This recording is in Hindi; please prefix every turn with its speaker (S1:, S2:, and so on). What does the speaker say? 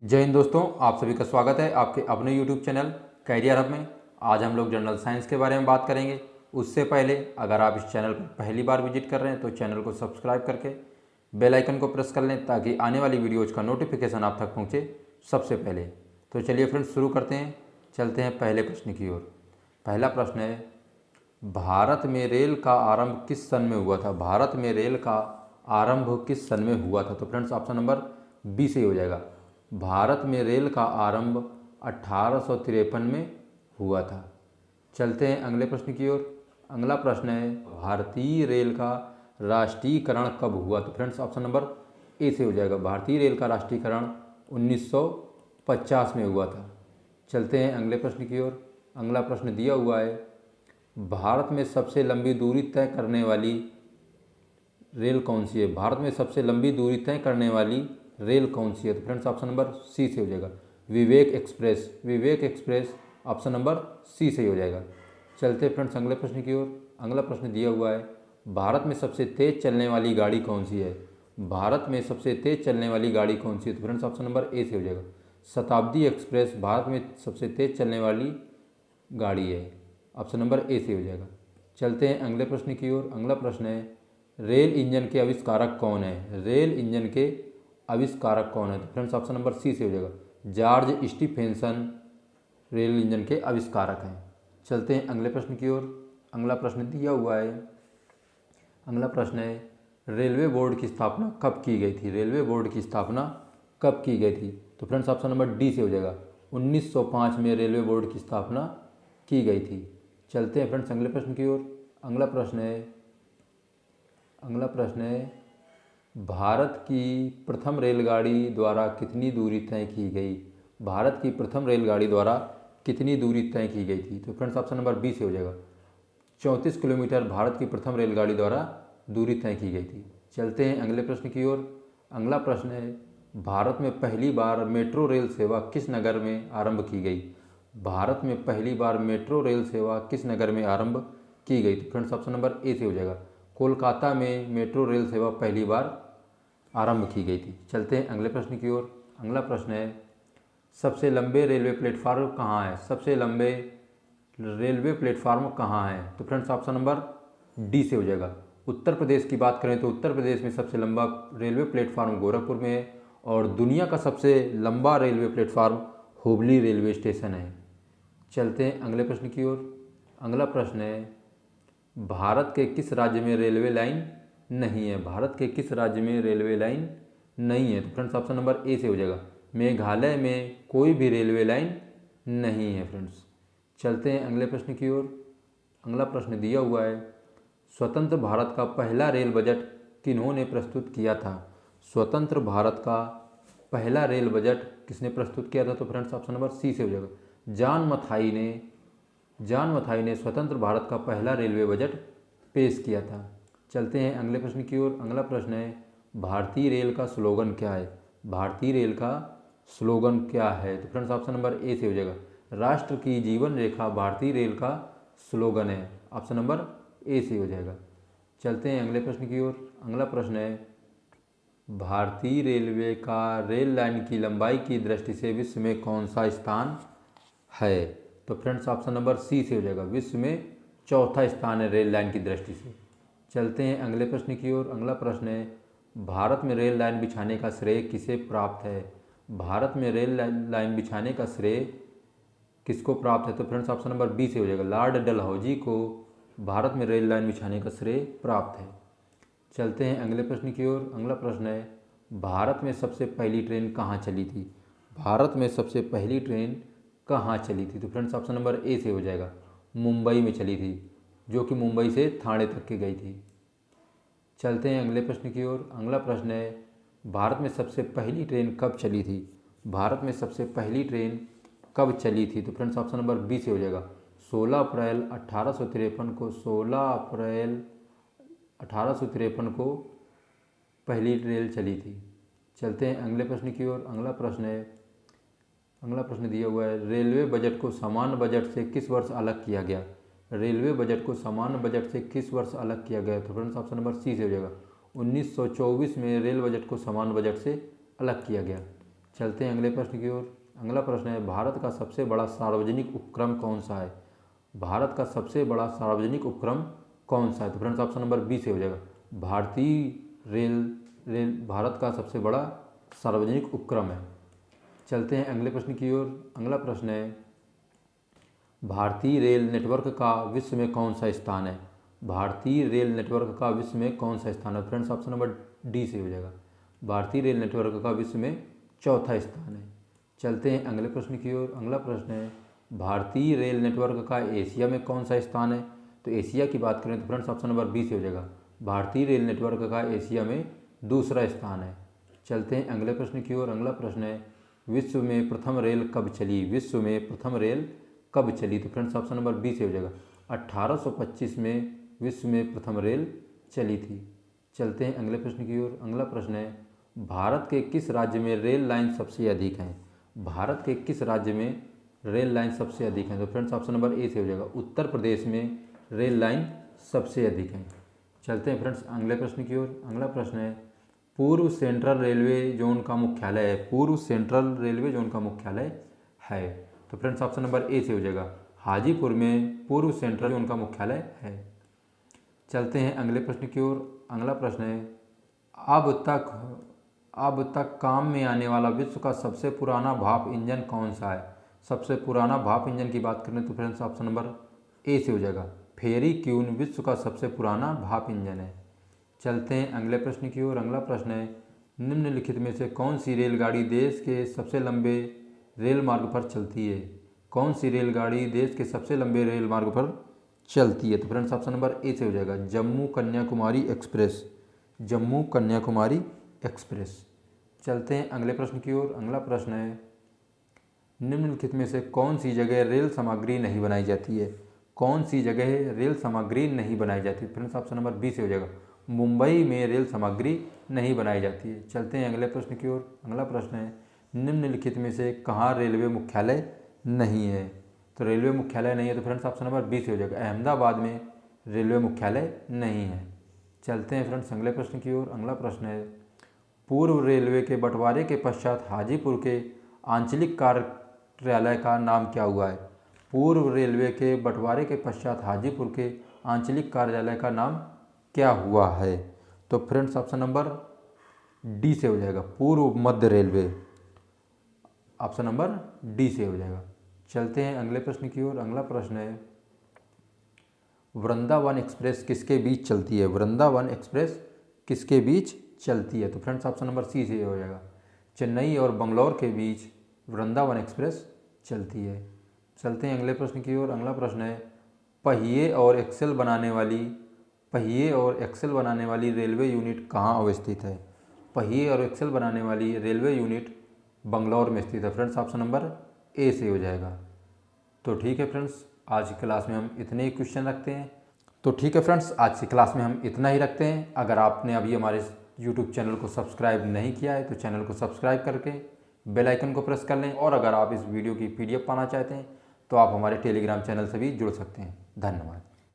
S1: जय हिंद दोस्तों, आप सभी का स्वागत है आपके अपने यूट्यूब चैनल कैरियर हब में। आज हम लोग जनरल साइंस के बारे में बात करेंगे। उससे पहले अगर आप इस चैनल पर पहली बार विजिट कर रहे हैं तो चैनल को सब्सक्राइब करके बेल आइकन को प्रेस कर लें ताकि आने वाली वीडियोज़ का नोटिफिकेशन आप तक पहुँचे सबसे पहले। तो चलिए फ्रेंड्स शुरू करते हैं, चलते हैं पहले प्रश्न की ओर। पहला प्रश्न है, भारत में रेल का आरंभ किस सन में हुआ था? भारत में रेल का आरंभ किस सन में हुआ था? तो फ्रेंड्स ऑप्शन नंबर बी से ही हो जाएगा। भारत में रेल का आरंभ 1853 में हुआ था। चलते हैं अगले प्रश्न की ओर। अगला प्रश्न है, भारतीय रेल का राष्ट्रीयकरण कब हुआ? तो फ्रेंड्स ऑप्शन नंबर ए से हो जाएगा। भारतीय रेल का राष्ट्रीयकरण 1950 में हुआ था। चलते हैं अगले प्रश्न की ओर। अगला प्रश्न दिया हुआ है, भारत में सबसे लंबी दूरी तय करने वाली रेल कौन सी है? भारत में सबसे लंबी दूरी तय करने वाली रेल कौन सी है? तो फ्रेंड्स ऑप्शन नंबर सी से हो जाएगा। विवेक एक्सप्रेस। विवेक एक्सप्रेस ऑप्शन नंबर सी से ही हो जाएगा। चलते फ्रेंड्स अगले प्रश्न की ओर। अगला प्रश्न दिया हुआ है, भारत में सबसे तेज चलने वाली गाड़ी कौन सी है? भारत में सबसे तेज चलने वाली गाड़ी कौन सी है? तो फ्रेंड्स ऑप्शन नंबर ए से हो जाएगा। शताब्दी एक्सप्रेस भारत में सबसे तेज चलने वाली गाड़ी है। ऑप्शन नंबर ए से हो जाएगा। चलते हैं अगले प्रश्न की ओर। अगला प्रश्न है, रेल इंजन के आविष्कारक कौन है? रेल इंजन के आविष्कारक कौन है? तो फ्रेंड्स ऑप्शन नंबर सी से हो जाएगा। जॉर्ज स्टीफेंसन रेल इंजन के आविष्कारक हैं। चलते हैं अगले प्रश्न की ओर। अगला प्रश्न दिया हुआ है। अगला प्रश्न है, रेलवे बोर्ड की स्थापना कब की गई थी? रेलवे बोर्ड की स्थापना कब की गई थी? तो फ्रेंड्स ऑप्शन नंबर डी से हो जाएगा। 1905 में रेलवे बोर्ड की स्थापना की गई थी। चलते हैं फ्रेंड्स अगले प्रश्न की ओर। अगला प्रश्न है, भारत की प्रथम रेलगाड़ी द्वारा कितनी दूरी तय की गई? भारत की प्रथम रेलगाड़ी द्वारा कितनी दूरी तय की गई थी? तो फ्रेंड्स ऑप्शन नंबर बी से हो जाएगा। 34 किलोमीटर भारत की प्रथम रेलगाड़ी द्वारा दूरी तय की गई थी। चलते हैं अगले प्रश्न की ओर। अगला प्रश्न है, भारत में पहली बार मेट्रो रेल सेवा किस नगर में आरंभ की गई? भारत में पहली बार मेट्रो रेल सेवा किस नगर में आरंभ की गई? तो फ्रेंड्स ऑप्शन नंबर ए से हो जाएगा। कोलकाता में मेट्रो रेल सेवा पहली बार आरंभ की गई थी। चलते हैं अगले प्रश्न की ओर। अगला प्रश्न है, सबसे लंबे रेलवे प्लेटफार्म कहाँ है? सबसे लंबे रेलवे प्लेटफार्म कहाँ है? तो फ्रेंड्स ऑप्शन नंबर डी से हो जाएगा। उत्तर प्रदेश की बात करें तो उत्तर प्रदेश में सबसे लंबा रेलवे प्लेटफार्म गोरखपुर में है और दुनिया का सबसे लंबा railway platform Hubli railway station है। चलते हैं अगले प्रश्न की ओर। अगला प्रश्न है, भारत के किस राज्य में रेलवे लाइन नहीं है? भारत के किस राज्य में रेलवे लाइन नहीं है? तो फ्रेंड्स ऑप्शन नंबर ए से हो जाएगा। मेघालय में कोई भी रेलवे लाइन नहीं है फ्रेंड्स। चलते हैं अगले प्रश्न की ओर। अगला प्रश्न दिया हुआ है, स्वतंत्र भारत का पहला रेल बजट किन्होंने प्रस्तुत किया था? स्वतंत्र भारत का पहला रेल बजट किसने प्रस्तुत किया था? तो फ्रेंड्स ऑप्शन नंबर सी से हो जाएगा। जॉन मथाई ने स्वतंत्र भारत का पहला रेलवे बजट पेश किया था। चलते हैं अगले प्रश्न की ओर। अगला प्रश्न है, भारतीय रेल का स्लोगन क्या है? भारतीय रेल का स्लोगन क्या है? तो फ्रेंड्स ऑप्शन नंबर ए से हो जाएगा। राष्ट्र की जीवन रेखा भारतीय रेल का स्लोगन है। ऑप्शन नंबर ए से हो जाएगा। चलते हैं अगले प्रश्न की ओर। अगला प्रश्न है, भारतीय रेलवे का रेल लाइन की लंबाई की दृष्टि से विश्व में कौन सा स्थान है? तो फ्रेंड्स ऑप्शन नंबर सी से हो जाएगा। विश्व में चौथा स्थान है रेल लाइन की दृष्टि से। चलते हैं अगले प्रश्न की ओर। अगला प्रश्न है, भारत में रेल लाइन बिछाने का श्रेय किसे प्राप्त है? भारत में रेल लाइन बिछाने का श्रेय किसको प्राप्त है? तो फ्रेंड्स ऑप्शन नंबर बी से हो जाएगा। लॉर्ड डलहौजी को भारत में रेल लाइन बिछाने का श्रेय प्राप्त है। चलते हैं अगले प्रश्न की ओर। अगला प्रश्न है, भारत में सबसे पहली ट्रेन कहाँ चली थी? भारत में सबसे पहली ट्रेन कहाँ चली थी? तो फ्रेंड्स ऑप्शन नंबर ए से हो जाएगा। मुंबई में चली थी, जो कि मुंबई से ठाणे तक की गई थी। चलते हैं अगले प्रश्न की ओर। अगला प्रश्न है, भारत में सबसे पहली ट्रेन कब चली थी? भारत में सबसे पहली ट्रेन कब चली थी? तो फ्रेंड्स ऑप्शन नंबर बी से हो जाएगा। 16 अप्रैल 1853 को 16 अप्रैल 1853 को पहली रेल चली थी। चलते हैं अगले प्रश्न की ओर। अगला प्रश्न दिया हुआ है, रेलवे बजट को सामान्य बजट से किस वर्ष अलग किया गया? रेलवे बजट को सामान्य बजट से किस वर्ष अलग किया गया? तो फ्रेंड्स ऑप्शन नंबर सी से हो जाएगा। 1924 में रेल बजट को सामान्य बजट से अलग किया गया। चलते हैं अगले प्रश्न की ओर। अगला प्रश्न है, भारत का सबसे बड़ा सार्वजनिक उपक्रम कौन सा है? भारत का सबसे बड़ा सार्वजनिक उपक्रम कौन सा है? तो फ्रेंड्स ऑप्शन नंबर बी से हो जाएगा, भारतीय रेल भारत का सबसे बड़ा सार्वजनिक उपक्रम है। चलते हैं अगले प्रश्न की ओर। अगला प्रश्न है, भारतीय रेल नेटवर्क का विश्व में कौन सा स्थान है? भारतीय रेल नेटवर्क का विश्व में कौन सा स्थान है? फ्रेंड्स ऑप्शन नंबर डी से हो जाएगा, भारतीय रेल नेटवर्क का विश्व में चौथा स्थान है। चलते हैं अगले प्रश्न की ओर। अगला प्रश्न है, भारतीय रेल नेटवर्क का एशिया में कौन सा स्थान है? तो एशिया की बात करें तो फ्रेंड्स ऑप्शन नंबर बी से हो जाएगा, भारतीय रेल नेटवर्क का एशिया में दूसरा स्थान है। चलते हैं अगले प्रश्न की ओर। अगला प्रश्न है, विश्व में प्रथम रेल कब चली? विश्व में प्रथम रेल कब चली? तो फ्रेंड्स ऑप्शन नंबर बी से हो जाएगा, 1825 में विश्व में प्रथम रेल चली थी। चलते हैं अगले प्रश्न की ओर। अगला प्रश्न है, भारत के किस राज्य में रेल लाइन सबसे अधिक हैं? भारत के किस राज्य में रेल लाइन सबसे अधिक हैं? तो फ्रेंड्स ऑप्शन नंबर ए से हो जाएगा, उत्तर प्रदेश में रेल लाइन सबसे अधिक हैं। चलते हैं फ्रेंड्स अगले प्रश्न की ओर। अगला प्रश्न है, पूर्व सेंट्रल रेलवे जोन का मुख्यालय है? पूर्व सेंट्रल रेलवे जोन का मुख्यालय है? तो फ्रेंड्स ऑप्शन नंबर ए से हो जाएगा, हाजीपुर में पूर्व सेंट्रल जोन का मुख्यालय है। चलते हैं अगले प्रश्न की ओर। अगला प्रश्न है, अब तक काम में आने वाला विश्व का सबसे पुराना भाप इंजन कौन सा है? सबसे पुराना भाप इंजन की बात करें तो फ्रेंड्स ऑप्शन नंबर ए से हो जाएगा, फेरी क्यून विश्व का सबसे पुराना भाप इंजन है। चलते हैं अगले प्रश्न की ओर। अगला प्रश्न है, निम्नलिखित में से कौन सी रेलगाड़ी देश के सबसे लंबे रेल मार्ग पर चलती है? कौन सी रेलगाड़ी देश के सबसे लंबे रेल मार्ग पर चलती है? तो फ्रेंड्स ऑप्शन नंबर ए से हो जाएगा, जम्मू कन्याकुमारी एक्सप्रेस। जम्मू कन्याकुमारी एक्सप्रेस। चलते हैं अगले प्रश्न की ओर। अगला प्रश्न है, निम्नलिखित में से कौन सी जगह रेल सामग्री नहीं बनाई जाती है? कौन सी जगह रेल सामग्री नहीं बनाई जाती? फ्रेंड्स ऑप्शन नंबर बी से हो जाएगा, मुंबई में रेल सामग्री नहीं बनाई जाती है। चलते हैं अगले प्रश्न की ओर। अगला प्रश्न है, निम्नलिखित में से कहाँ रेलवे मुख्यालय नहीं है? तो रेलवे मुख्यालय नहीं है तो फ्रेंड्स ऑप्शन नंबर बी से हो जाएगा, अहमदाबाद में रेलवे मुख्यालय नहीं है। चलते हैं फ्रेंड्स अगले प्रश्न की ओर। अगला प्रश्न है, पूर्व रेलवे के बंटवारे के पश्चात हाजीपुर के आंचलिक कार्यालय का नाम क्या हुआ है? पूर्व रेलवे के बंटवारे के पश्चात हाजीपुर के आंचलिक कार्यालय का नाम क्या हुआ है? तो फ्रेंड्स ऑप्शन नंबर डी से हो जाएगा, पूर्व मध्य रेलवे। ऑप्शन नंबर डी से हो जाएगा। चलते हैं अगले प्रश्न की ओर। अगला प्रश्न है, वृंदावन एक्सप्रेस किसके बीच चलती है? वृंदावन एक्सप्रेस किसके बीच चलती है? तो फ्रेंड्स ऑप्शन नंबर सी से हो जाएगा, चेन्नई और बंगलौर के बीच वृंदावन एक्सप्रेस चलती है। चलते हैं अगले प्रश्न की ओर। अगला प्रश्न है, पहिए और एक्सेल बनाने वाली रेलवे यूनिट कहाँ अवस्थित है? पहिए और एक्सेल बनाने वाली रेलवे यूनिट बंगलौर में स्थित है। फ्रेंड्स ऑप्शन नंबर ए से हो जाएगा। तो ठीक है फ्रेंड्स, आज की क्लास में हम इतने ही क्वेश्चन रखते हैं। अगर आपने अभी हमारे यूट्यूब चैनल को सब्सक्राइब नहीं किया है तो चैनल को सब्सक्राइब करके बेल आइकन को प्रेस कर लें, और अगर आप इस वीडियो की PDF पाना चाहते हैं तो आप हमारे टेलीग्राम चैनल से भी जुड़ सकते हैं। धन्यवाद।